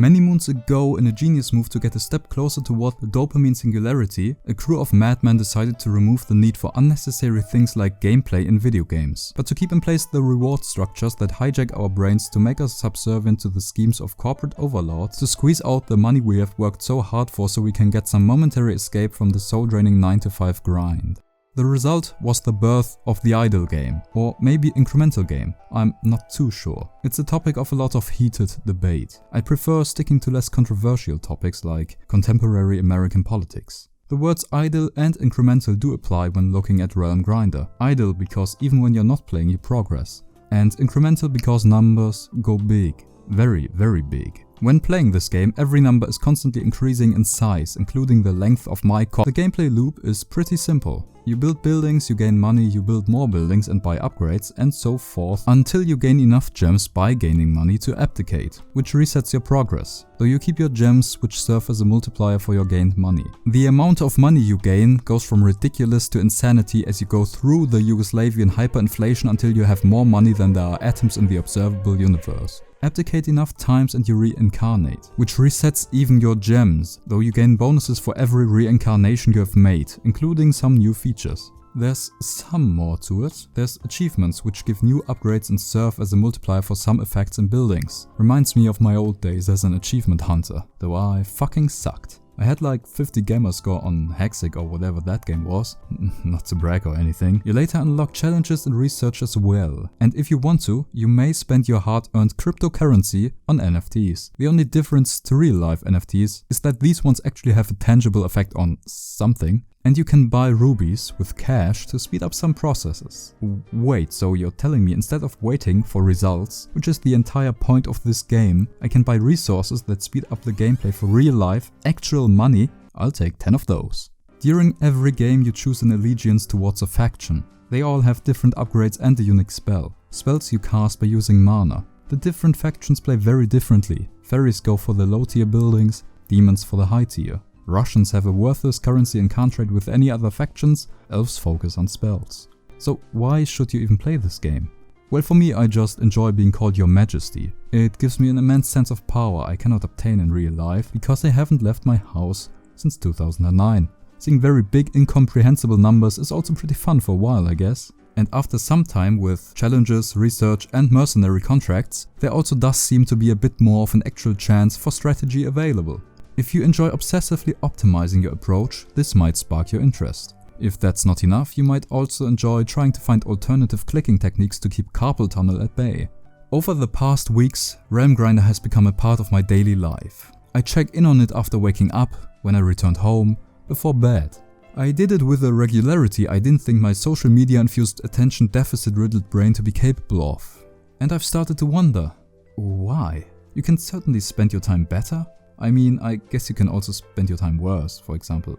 Many moons ago, in a genius move to get a step closer toward the dopamine singularity, a crew of madmen decided to remove the need for unnecessary things like gameplay in video games, but to keep in place the reward structures that hijack our brains to make us subservient to the schemes of corporate overlords to squeeze out the money we have worked so hard for so we can get some momentary escape from the soul-draining 9-to-5 grind. The result was the birth of the idle game, or maybe incremental game, I'm not too sure. It's a topic of a lot of heated debate. I prefer sticking to less controversial topics like contemporary American politics. The words idle and incremental do apply when looking at Realm Grinder. Idle because even when you're not playing you progress, and incremental because numbers go big. Very, very big. When playing this game, every number is constantly increasing in size, including the length of my cock. The gameplay loop is pretty simple. You build buildings, you gain money, you build more buildings and buy upgrades and so forth until you gain enough gems by gaining money to abdicate, which resets your progress. Though you keep your gems, which serve as a multiplier for your gained money. The amount of money you gain goes from ridiculous to insanity as you go through the Yugoslavian hyperinflation until you have more money than there are atoms in the observable universe. Abdicate enough times and you reincarnate, which resets even your gems, though you gain bonuses for every reincarnation you have made, including some new features. There's some more to it. There's achievements which give new upgrades and serve as a multiplier for some effects and buildings. Reminds me of my old days as an achievement hunter, though I fucking sucked. I had like 50 gamer score on Hexic or whatever that game was, not to brag or anything. You later unlock challenges and research as well. And if you want to, you may spend your hard-earned cryptocurrency on NFTs. The only difference to real-life NFTs is that these ones actually have a tangible effect on something. And you can buy rubies with cash to speed up some processes. Wait, so you're telling me instead of waiting for results, which is the entire point of this game, I can buy resources that speed up the gameplay for real life, actual money? I'll take 10 of those. During every game you choose an allegiance towards a faction. They all have different upgrades and a unique spell. Spells you cast by using mana. The different factions play very differently. Fairies go for the low tier buildings, demons for the high tier. Russians have a worthless currency and can't trade with any other factions, elves focus on spells. So why should you even play this game? Well, for me, I just enjoy being called Your Majesty. It gives me an immense sense of power I cannot obtain in real life because I haven't left my house since 2009. Seeing very big incomprehensible numbers is also pretty fun for a while, I guess. And after some time with challenges, research and mercenary contracts, there also does seem to be a bit more of an actual chance for strategy available. If you enjoy obsessively optimizing your approach, this might spark your interest. If that's not enough, you might also enjoy trying to find alternative clicking techniques to keep carpal tunnel at bay. Over the past weeks, Realm Grinder has become a part of my daily life. I check in on it after waking up, when I returned home, before bed. I did it with a regularity I didn't think my social media infused attention deficit riddled brain to be capable of. And I've started to wonder, why? You can certainly spend your time better. I mean, I guess you can also spend your time worse, for example,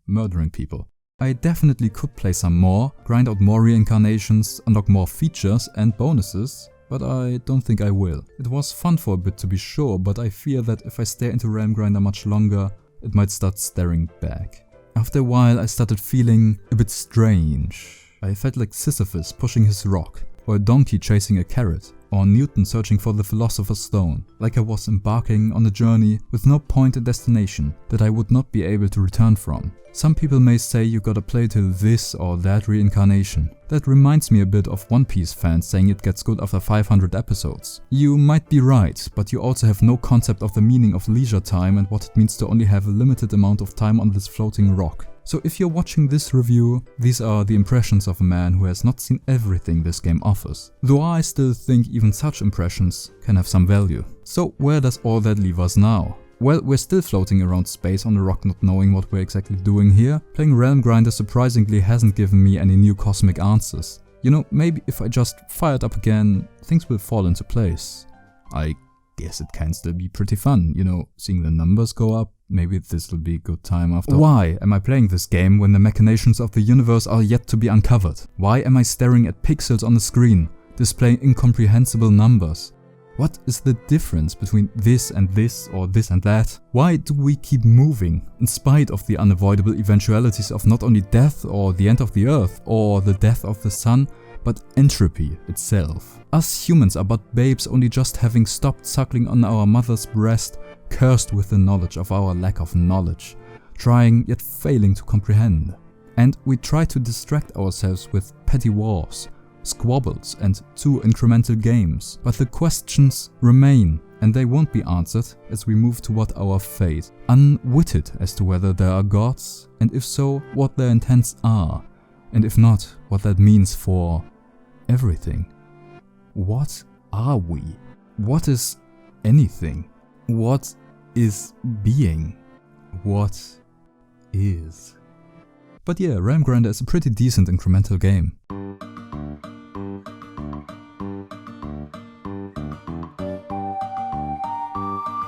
murdering people. I definitely could play some more, grind out more reincarnations, unlock more features and bonuses, but I don't think I will. It was fun for a bit to be sure, but I fear that if I stare into Realm Grinder much longer, it might start staring back. After a while I started feeling a bit strange. I felt like Sisyphus pushing his rock, or a donkey chasing a carrot, or Newton searching for the Philosopher's Stone, like I was embarking on a journey with no point and destination that I would not be able to return from. Some people may say you gotta play till this or that reincarnation. That reminds me a bit of One Piece fans saying it gets good after 500 episodes. You might be right, but you also have no concept of the meaning of leisure time and what it means to only have a limited amount of time on this floating rock. So if you're watching this review, these are the impressions of a man who has not seen everything this game offers. Though I still think even such impressions can have some value. So where does all that leave us now? Well, we're still floating around space on a rock not knowing what we're exactly doing here. Playing Realm Grinder surprisingly hasn't given me any new cosmic answers. You know, maybe if I just fired up again, things will fall into place. I guess it can still be pretty fun, you know, seeing the numbers go up. Maybe this will be a good time after. Why am I playing this game when the machinations of the universe are yet to be uncovered? Why am I staring at pixels on the screen, displaying incomprehensible numbers? What is the difference between this and this or this and that? Why do we keep moving, in spite of the unavoidable eventualities of not only death or the end of the earth or the death of the sun, but entropy itself? Us humans are but babes only just having stopped suckling on our mother's breast, cursed with the knowledge of our lack of knowledge, trying yet failing to comprehend. And we try to distract ourselves with petty wars, squabbles and too incremental games, but the questions remain and they won't be answered as we move toward our fate, unwitted as to whether there are gods, and if so, what their intents are, and if not, what that means for everything. What are we? What is anything? What is being? What is? But yeah, Realm Grinder is a pretty decent incremental game.